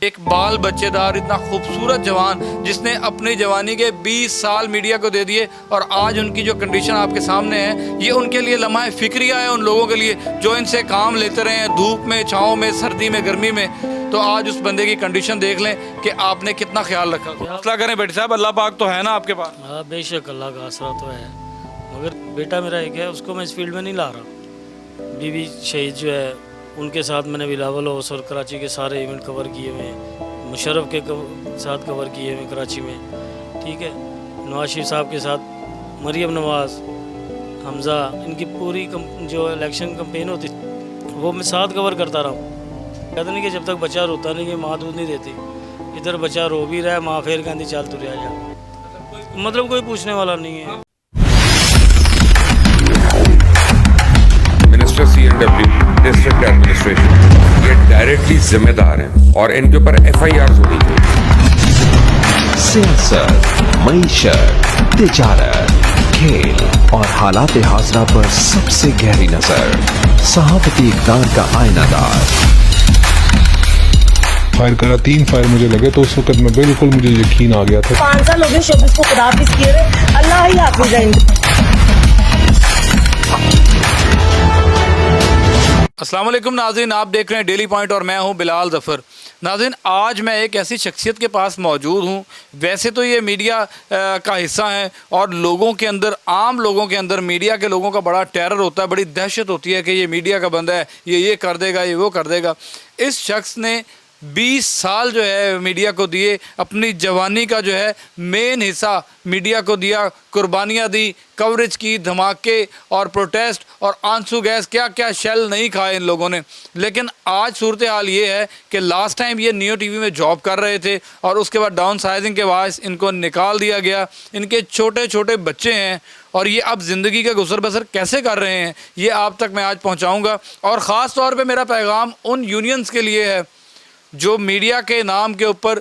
एक बाल बच्चेदार इतना खूबसूरत जवान जिसने अपनी जवानी के 20 साल मीडिया को दे दिए और आज उनकी जो कंडीशन आपके सामने है ये उनके लिए लम्हा फिक्रिया है उन लोगों के लिए जो इनसे काम लेते रहे हैं धूप में, छाँव में, सर्दी में, गर्मी में। तो आज उस बंदे की कंडीशन देख लें कि आपने कितना ख्याल रखा। हौसला करें बेटे साहब, अल्लाह पाक तो है ना आपके पास। हाँ बेशक अल्लाह का आसरा तो है, मगर बेटा मेरा एक है उसको मैं इस फील्ड में नहीं ला रहा। बीवी शहीद जो है उनके साथ मैंने बिलावल हाउस और कराची के सारे इवेंट कवर किए हुए हैं, मुशर्रफ के साथ कवर किए हुए कराची में, ठीक है, नवाज शरीफ साहब के साथ, मरियम नवाज़, हमज़ा, इनकी पूरी जो इलेक्शन कंपेन होती वो मैं साथ कवर करता रहा हूँ। कहते नहीं कि जब तक बच्चा रोता नहीं है माँ दूध नहीं देती, इधर बच्चा रो भी रहा है, माँ फेर कहती चल तुर आ जा, मतलब कोई पूछने वाला नहीं है। मिनिस्टर CNW डिस्ट्रिक्ट एडमिनिस्ट्रेशन ये डायरेक्टली जिम्मेदार हैं और इनके ऊपर FIR होनी चाहिए। सियासत, मईशत, तिजारत, खेल और हालात हाजरा पर सबसे गहरी नजर, सहाफती इक़दार का आईनादार। फायर करा, 3 फायर मुझे लगे तो उस वक्त मैं बिल्कुल मुझे यकीन आ गया था। 5 साल हो गए शोबिस को खुदा हाफिज किए हुए, अल्लाह ही हाफिज है। अस्सलाम वालेकुम नाज़रीन, आप देख रहे हैं डेली पॉइंट और मैं हूं बिलाल ज़फ़र। नाज़रीन, आज मैं एक ऐसी शख्सियत के पास मौजूद हूं, वैसे तो ये मीडिया का हिस्सा है और लोगों के अंदर, आम लोगों के अंदर मीडिया के लोगों का बड़ा टेरर होता है, बड़ी दहशत होती है कि ये मीडिया का बंदा है, ये कर देगा, ये वो कर देगा। इस शख्स ने 20 साल जो है मीडिया को दिए, अपनी जवानी का जो है मेन हिस्सा मीडिया को दिया, कुर्बानियाँ दी, कवरेज की, धमाके और प्रोटेस्ट और आंसू गैस, क्या क्या शेल नहीं खाए इन लोगों ने। लेकिन आज सूरत हाल ये है कि लास्ट टाइम ये नियो टीवी में जॉब कर रहे थे और उसके बाद डाउन साइजिंग के बाद इनको निकाल दिया गया। इनके छोटे छोटे बच्चे हैं और ये अब ज़िंदगी का गुजर बसर कैसे कर रहे हैं ये आप तक मैं आज पहुँचाऊँगा। और ख़ास तौर पर मेरा पैगाम उन यूनियंस के लिए है जो मीडिया के नाम के ऊपर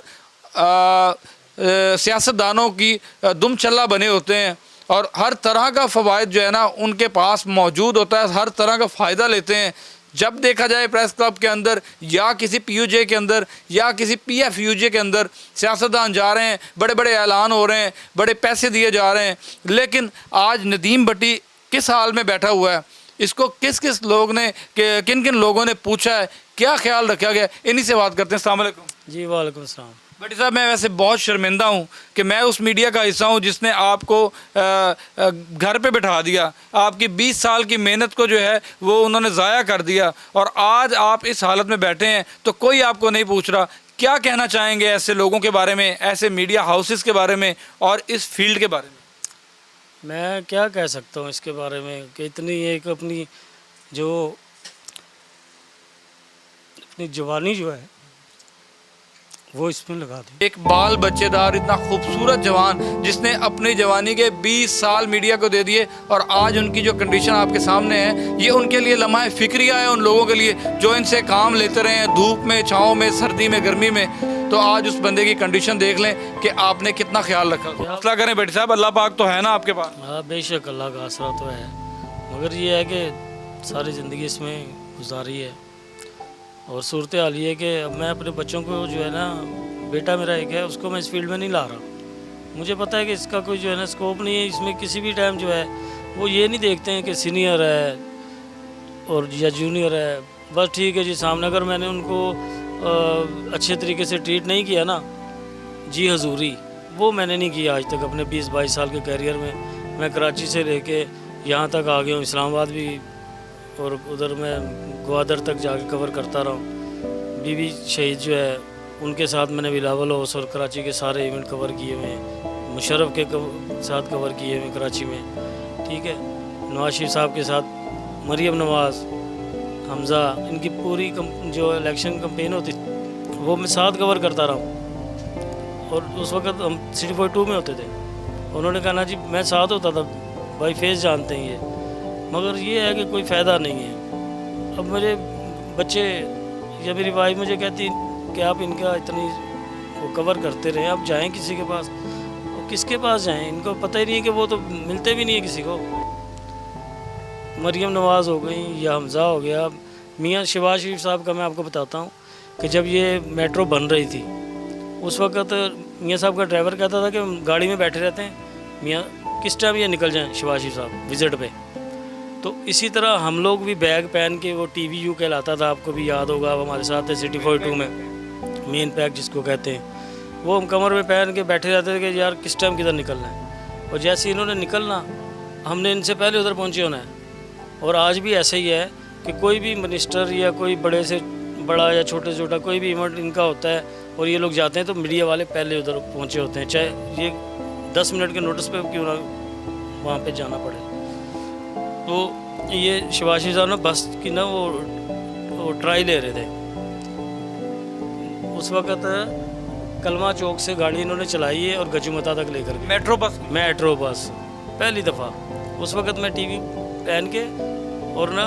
सियासतदानों की दुम चल्ला बने होते हैं और हर तरह का फ़वाइद जो है ना उनके पास मौजूद होता है, हर तरह का फ़ायदा लेते हैं। जब देखा जाए प्रेस क्लब के अंदर या किसी PUJ के अंदर या किसी PFUJ के अंदर सियासतदान जा रहे हैं, बड़े बड़े ऐलान हो रहे हैं, बड़े पैसे दिए जा रहे हैं, लेकिन आज नदीम भट्टी किस हाल में बैठा हुआ है, इसको किस किस लोग ने, किन किन लोगों ने पूछा है, क्या ख्याल रखा गया, इन्हीं से बात करते हैं। अस्सलाम वालेकुम। जी वालेकुम सलाम। भट्टी साहब, मैं वैसे बहुत शर्मिंदा हूँ कि मैं उस मीडिया का हिस्सा हूँ जिसने आपको घर पे बिठा दिया, आपकी 20 साल की मेहनत को जो है वो उन्होंने ज़ाया कर दिया और आज आप इस हालत में बैठे हैं तो कोई आपको नहीं पूछ रहा। क्या कहना चाहेंगे ऐसे लोगों के बारे में, ऐसे मीडिया हाउसेस के बारे में और इस फील्ड के बारे में? मैं क्या कह सकता हूँ इसके बारे में कि इतनी एक अपनी जवानी जो है वो इसमें लगा दी। एक बाल बच्चेदार इतना खूबसूरत जवान जिसने अपनी जवानी के 20 साल मीडिया को दे दिए और आज उनकी जो कंडीशन आपके सामने है ये उनके लिए लम्हा फिक्रिया है उन लोगों के लिए जो इनसे काम लेते रहे हैं धूप में, छाँव में, सर्दी में, गर्मी में। तो आज उस बंदे की कंडीशन देख लें कि आपने कितना ख्याल रखा। हौसला करें बेटे साहब, अल्लाह पाक तो है ना आपके पास। हाँ बेशक अल्लाह का आसरा तो है, मगर ये है कि सारी ज़िंदगी इसमें गुजारी है और सूरत हाल ये है कि अब मैं अपने बच्चों को जो है ना, बेटा मेरा एक है उसको मैं इस फील्ड में नहीं ला रहा। मुझे पता है कि इसका कोई जो है ना स्कोप नहीं है, इसमें किसी भी टाइम जो है वो ये नहीं देखते हैं कि सीनियर है और या जूनियर है, बस ठीक है जी सामने। अगर मैंने उनको अच्छे तरीके से ट्रीट नहीं किया ना, जी हजूरी, वो मैंने नहीं किया आज तक अपने 20-22 साल के कैरियर में। मैं कराची से लेके यहाँ तक आ गया हूँ, इस्लामाबाद भी और उधर मैं ग्वादर तक जाके कवर करता रहा हूँ। बीवी शहीद जो है उनके साथ मैंने बिलावल हाउस और कराची के सारे इवेंट कवर किए हुए हैं, मुशर्रफ के साथ कवर किए हुए हैं कराची में, ठीक है, नवाज शरीफ साहब के साथ, मरियम नवाज़, हमज़ा, इनकी पूरी जो इलेक्शन कंपेन होती वो मैं साथ कवर करता रहा हूँ। और उस वक्त हम City 42 में होते थे, उन्होंने कहा ना जी मैं साथ होता था, भाई फेस जानते हैं ये, मगर ये है कि कोई फ़ायदा नहीं है। अब मेरे बच्चे या मेरी वाइफ मुझे कहती कि आप इनका इतनी वो कवर करते रहे, आप जाएं किसी के पास, और किसके पास जाएं, इनको पता ही नहीं है कि वो तो मिलते भी नहीं है किसी को। मरियम नवाज़ हो गई या हमज़ा हो गया, मियाँ शहबाज शरीफ साहब का मैं आपको बताता हूँ कि जब ये मेट्रो बन रही थी उस वक्त मियाँ साहब का ड्राइवर कहता था कि गाड़ी में बैठे रहते हैं, मियाँ किस टाइम ये निकल जाएं शिवाजी साहब विजिट पे। तो इसी तरह हम लोग भी बैग पहन के, वो TVU कहलाता था, आपको भी याद होगा, वो हमारे साथ है सिटी 42 में, मेन पैक जिसको कहते हैं, वो हम कमर में पहन के बैठे रहते थे कि यार किस टाइम किधर निकलना है। और जैसे इन्होंने निकलना, हमने इनसे पहले उधर पहुँचे होना है। और आज भी ऐसे ही है कि कोई भी मिनिस्टर या कोई बड़े से बड़ा या छोटे से छोटा कोई भी इवेंट इनका होता है और ये लोग जाते हैं तो मीडिया वाले पहले उधर पहुँचे होते हैं, चाहे ये 10 मिनट के नोटिस पे क्यों ना वहाँ पे जाना पड़े। तो ये शिवाजी साहब ना बस की ना वो ट्राई ले रहे थे उस वक़्त, कलमा चौक से गाड़ी इन्होंने चलाई है और गजुमता तक लेकर गए, मेट्रो बस पहली दफ़ा। उस वक़्त मैं टीवी पहन के और ना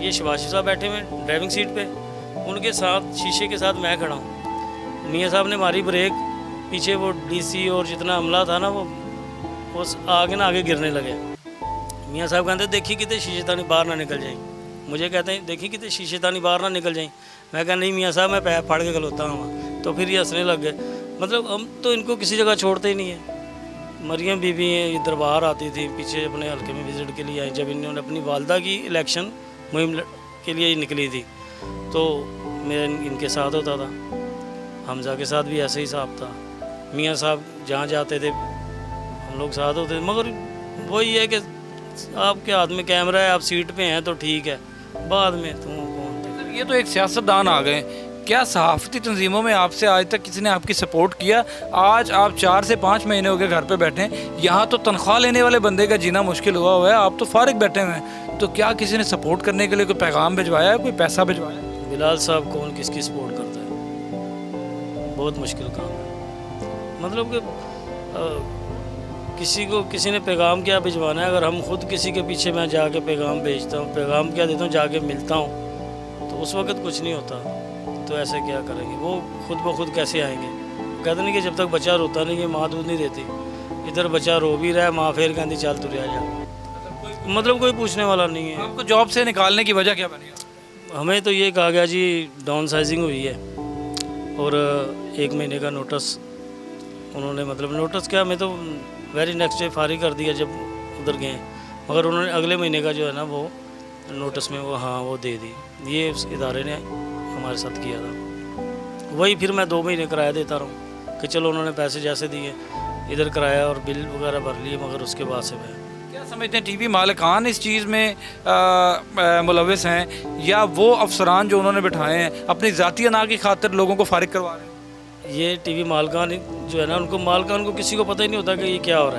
ये शिवाजी साहब बैठे हुए ड्राइविंग सीट पे, उनके साथ शीशे के साथ मैं खड़ा हूँ। मियाँ साहब ने मारी ब्रेक, पीछे वो DC और जितना अमला था ना वो आगे ना आगे गिरने लगे। मियाँ साहब कहते देखी कितने शीशे तानी बाहर ना निकल जाए, मुझे कहते हैं देखी कितने शीशे तानी बाहर ना निकल जाए। मैं कहा नहीं मियाँ साहब मैं पैर फाड़ के खलोता हूँ। तो फिर ये हंसने लग गए। मतलब हम तो इनको किसी जगह छोड़ते ही नहीं है। मरियम बीबी ये दरबार आती थी पीछे अपने हल्के में विज़िट के लिए आई, जब इन्होंने अपनी वालदा की इलेक्शन मुहिम के लिए निकली थी तो मैं इनके साथ होता था। हमजा के साथ भी ऐसे ही साहब था, मियाँ साहब जहाँ जाते थे हम लोग साथ होते थे। मगर वही है कि आपके हाथ में कैमरा है, आप सीट पे हैं तो ठीक है, बाद में तुम कौन थे। ये तो एक सियासतदान आ गए, क्या सहाफ़ती तंजीमों में आपसे आज तक किसी ने आपकी सपोर्ट किया? आज आप 4 से 5 महीने हो गए घर पे बैठे हैं, यहाँ तो तनख्वाह लेने वाले बंदे का जीना मुश्किल हुआ है, आप तो फारिग बैठे हुए हैं। तो क्या किसी ने सपोर्ट करने के लिए कोई पैगाम भिजवाया है, कोई पैसा भिजवाया है? बिलाल साहब कौन किसकी सपोर्ट करता है, बहुत मुश्किल काम है। मतलब कि किसी को किसी ने पैगाम क्या भिजवाना है, अगर हम खुद किसी के पीछे मैं जाके पैगाम भेजता हूँ, पैगाम क्या देता हूँ, जाके मिलता हूँ तो उस वक्त कुछ नहीं होता। तो ऐसे क्या करेंगे, वो खुद ब खुद कैसे आएंगे? कहते नहीं कि जब तक बच्चा रोता नहीं है माँ दूध नहीं देती, इधर बच्चा रो भी रहा है, माँ फिर कहती चल तू आ जा, मतलब कोई पूछने वाला नहीं है। आपको जॉब से निकालने की वजह क्या बनी? हमें तो ये कहा गया जी डाउन साइजिंग हुई है और 1 महीने का नोटिस उन्होंने, मतलब नोटिस क्या, हमें तो वेरी नेक्स्ट डे फारिग कर दिया जब उधर गए, मगर उन्होंने अगले महीने का जो है ना वो नोटिस में वो दे दी। ये उस इदारे ने हमारे साथ किया था। वही फिर मैं 2 महीने किराया देता रहूँ कि चलो उन्होंने पैसे जैसे दिए, इधर किराया और बिल वगैरह भर लिए, मगर उसके बाद से मैं क्या समझते हैं टीवी मालिकान इस चीज़ में मुलविस हैं, या वो अफसरान जो उन्होंने बिठाए हैं अपनी ज़ाती अना की खातिर लोगों को फारिग करवा रहे हैं? ये टीवी मालिकान जो है ना, उनको मालिकान को किसी को पता ही नहीं होता कि ये क्या हो रहा है।